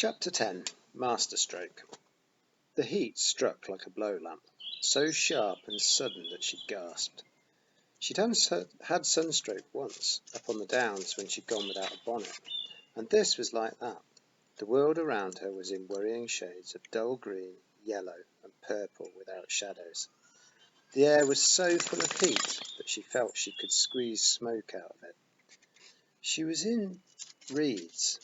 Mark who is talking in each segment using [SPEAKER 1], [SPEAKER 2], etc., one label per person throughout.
[SPEAKER 1] Chapter 10. Masterstroke. The heat struck like a blow lamp, so sharp and sudden that she gasped. She'd had sunstroke once, up on the downs when she'd gone without a bonnet, and this was like that. The world around her was in worrying shades of dull green, yellow, and purple without shadows. The air was so full of heat that she felt she could squeeze smoke out of it. She was in reeds.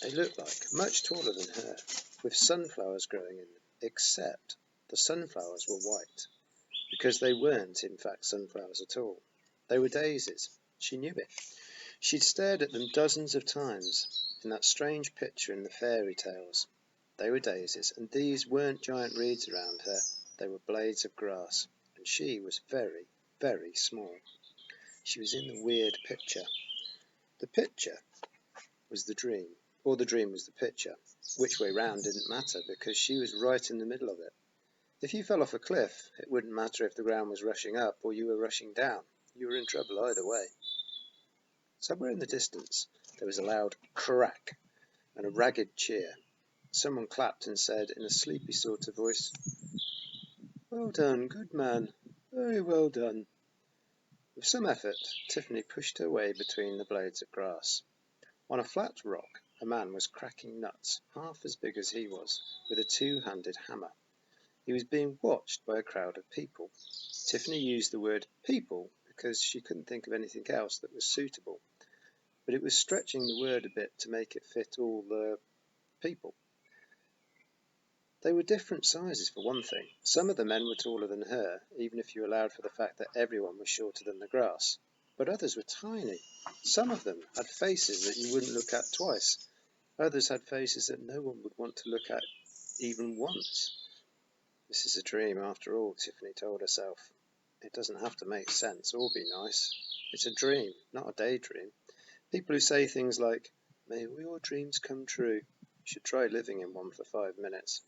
[SPEAKER 1] They looked like, much taller than her, with sunflowers growing in them, except the sunflowers were white, because they weren't in fact sunflowers at all. They were daisies. She knew it. She'd stared at them dozens of times, in that strange picture in the fairy tales. They were daisies, and these weren't giant reeds around her, they were blades of grass, and she was very, very small. She was in the weird picture. The picture was the dream. Or the dream was the picture. Which way round didn't matter, because she was right in the middle of it. If you fell off a cliff, it wouldn't matter if the ground was rushing up or you were rushing down. You were in trouble either way. Somewhere in the distance, there was a loud crack and a ragged cheer. Someone clapped and said, in a sleepy sort of voice, "Well done, good man. Very well done." With some effort, Tiffany pushed her way between the blades of grass. On a flat rock, a man was cracking nuts, half as big as he was, with a two-handed hammer. He was being watched by a crowd of people. Tiffany used the word people because she couldn't think of anything else that was suitable, but it was stretching the word a bit to make it fit all the people. They were different sizes for one thing. Some of the men were taller than her, even if you allowed for the fact that everyone was shorter than the grass. But others were tiny. Some of them had faces that you wouldn't look at twice. Others had faces that no one would want to look at even once. This is a dream after all, Tiffany told herself. It doesn't have to make sense or be nice. It's a dream, not a daydream. People who say things like, "May all your dreams come true," should try living in one for 5 minutes.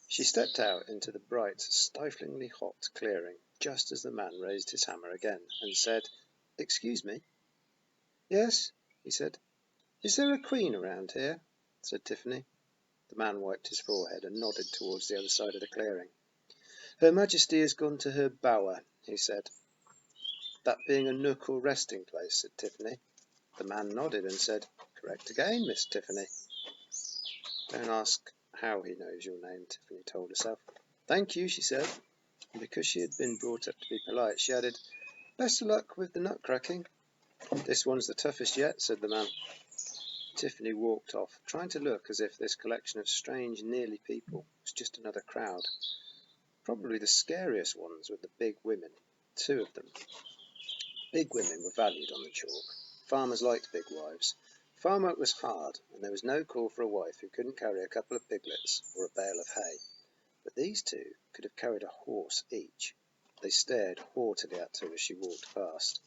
[SPEAKER 1] She stepped out into the bright, stiflingly hot clearing just as the man raised his hammer again and said, "Excuse me." "Yes," he said. "Is there a queen around here?" said Tiffany. The man wiped his forehead and nodded towards the other side of the clearing. "Her Majesty has gone to her bower," he said. "That being a nook or resting place," said Tiffany. The man nodded and said, "Correct again, Miss Tiffany." "Don't ask how he knows your name," Tiffany told herself. "Thank you," she said, and because she had been brought up to be polite, she added, "Best of luck with the nut cracking." "This one's the toughest yet," said the man. Tiffany walked off, trying to look as if this collection of strange, nearly people was just another crowd. Probably the scariest ones were the big women, 2 of them. Big women were valued on the chalk. Farmers liked big wives. Farm work was hard, and there was no call for a wife who couldn't carry a couple of piglets or a bale of hay. But these 2 could have carried a horse each. They stared haughtily at her as she walked past.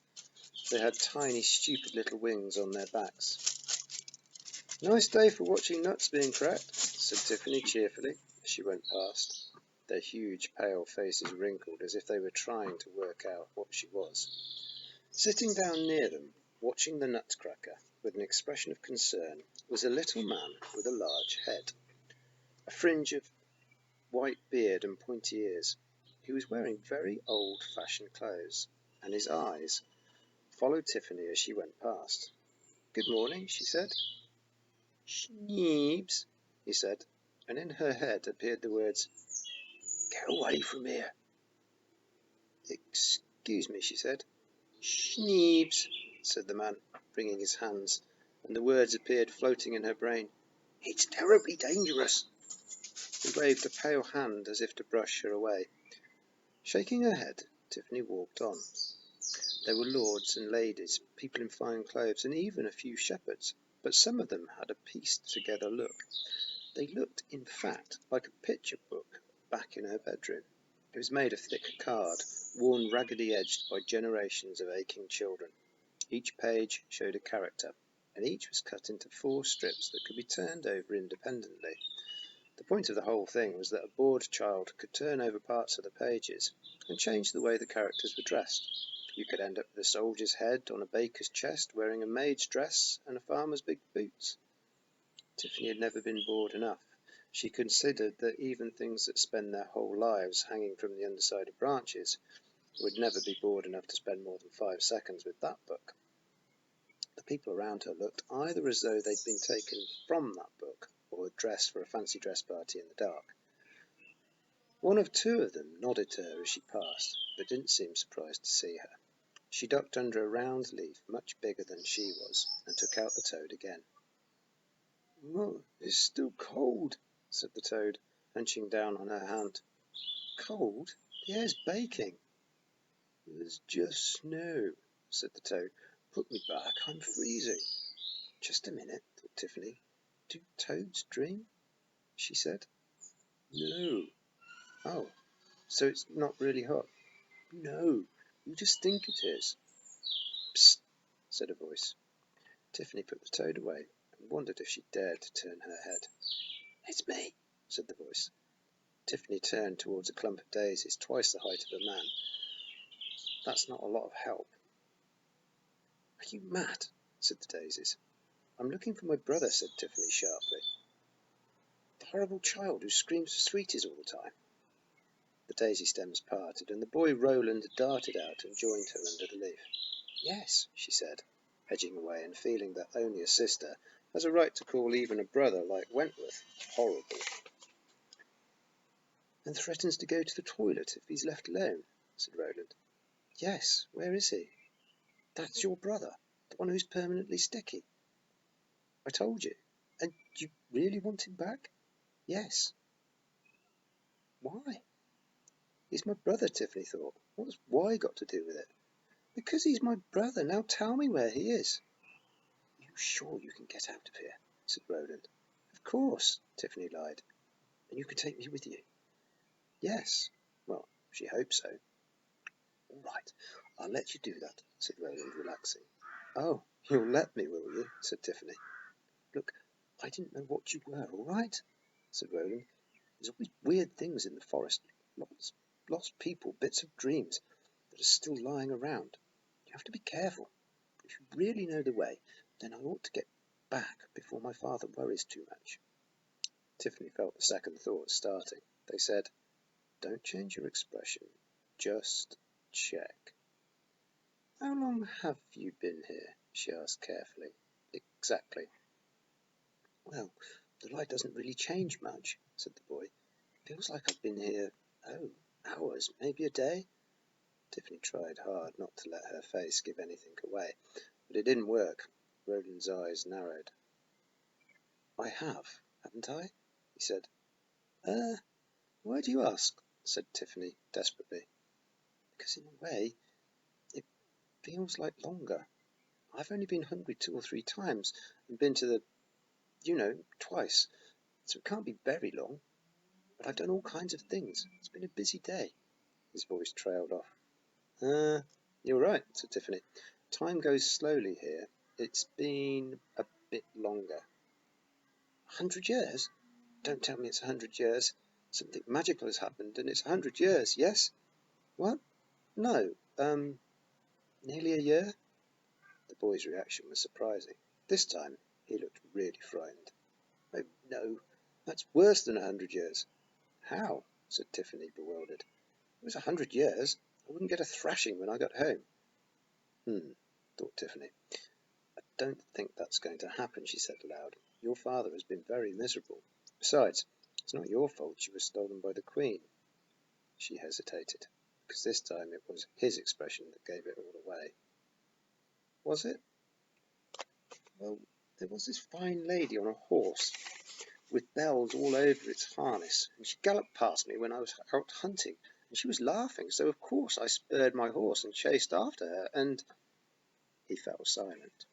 [SPEAKER 1] They had tiny, stupid little wings on their backs. "Nice day for watching nuts being cracked," said Tiffany cheerfully as she went past. Their huge, pale faces wrinkled as if they were trying to work out what she was. Sitting down near them, watching the nutcracker with an expression of concern, was a little man with a large head, a fringe of white beard and pointy ears. He was wearing very old-fashioned clothes, and his eyes followed Tiffany as she went past. "Good morning," she said. "Schneebs," he said, and in her head appeared the words, "Get away from here." "Excuse me," she said. "Schneebs," said the man, wringing his hands, and the words appeared floating in her brain. "It's terribly dangerous." He waved a pale hand as if to brush her away. Shaking her head, Tiffany walked on. There were lords and ladies, people in fine clothes, and even a few shepherds, but some of them had a pieced-together look. They looked, in fact, like a picture book back in her bedroom. It was made of thick card, worn raggedy-edged by generations of aching children. Each page showed a character, and each was cut into 4 strips that could be turned over independently. The point of the whole thing was that a bored child could turn over parts of the pages and change the way the characters were dressed. You could end up with a soldier's head on a baker's chest wearing a maid's dress and a farmer's big boots. Tiffany had never been bored enough. She considered that even things that spend their whole lives hanging from the underside of branches would never be bored enough to spend more than 5 seconds with that book. The people around her looked either as though they'd been taken from that book or dressed for a fancy dress party in the dark. One of two of them nodded to her as she passed, but didn't seem surprised to see her. She ducked under a round leaf much bigger than she was, and took out the toad again. "Oh, it's still cold," said the toad, hunching down on her hand. "Cold? The air's baking." "It's just snow," said the toad. "Put me back, I'm freezing." "Just a minute," thought Tiffany. "Do toads dream?" she said. "No." "Oh, so it's not really hot?" "No, you just think it is." "Psst," said a voice. Tiffany put the toad away and wondered if she dared to turn her head. "It's me," said the voice. Tiffany turned towards a clump of daisies twice the height of a man. "That's not a lot of help." "Are you mad?" said the daisies. "I'm looking for my brother," said Tiffany sharply. "The horrible child who screams for sweeties all the time." The daisy stems parted, and the boy Roland darted out and joined her under the leaf. "Yes," she said, edging away and feeling that only a sister has a right to call even a brother like Wentworth horrible. "And threatens to go to the toilet if he's left alone," said Roland. "Yes, where is he?" "That's your brother, the one who's permanently sticky." "I told you. And you really want him back?" "Yes." "Why?" "He's my brother," Tiffany thought. "What's why got to do with it?" "Because he's my brother. Now tell me where he is." "You sure you can get out of here?" said Roland. "Of course," Tiffany lied. "And you can take me with you?" "Yes." Well, she hoped so. "All right, I'll let you do that," said Roland, relaxing. "Oh, you'll let me, will you?" said Tiffany. "Look, I didn't know what you were, all right?" said Roland. "There's always weird things in the forest, lost people, bits of dreams that are still lying around. You have to be careful. If you really know the way, then I ought to get back before my father worries too much." Tiffany felt the second thoughts starting. They said, "Don't change your expression. Just check." "How long have you been here?" she asked carefully. "Exactly." "Well, the light doesn't really change much," said the boy. "Feels like I've been here, hours, maybe a day." Tiffany tried hard not to let her face give anything away, but it didn't work. Roland's eyes narrowed. "I haven't I?" he said. Why do you ask?" said Tiffany desperately. "Because in a way, it feels like longer. I've only been hungry 2 or 3 times, and been to twice, so it can't be very long. But I've done all kinds of things. It's been a busy day." His voice trailed off. You're right," said Tiffany. "Time goes slowly here. It's been a bit longer." "100 years? Don't tell me it's 100 years. Something magical has happened, and it's 100 years, yes?" "What? No, nearly a year?" The boy's reaction was surprising. This time he looked really frightened. "Oh, no, that's worse than 100 years." "How?" said Tiffany, bewildered. "If it was 100 years, I wouldn't get a thrashing when I got home." Thought Tiffany. "I don't think that's going to happen," she said aloud. "Your father has been very miserable. Besides, it's not your fault you were stolen by the Queen." She hesitated, because this time it was his expression that gave it all away. "Was it?" "Well, there was this fine lady on a horse, with bells all over its harness, and she galloped past me when I was out hunting, and she was laughing, so of course I spurred my horse and chased after her, and—" He fell silent.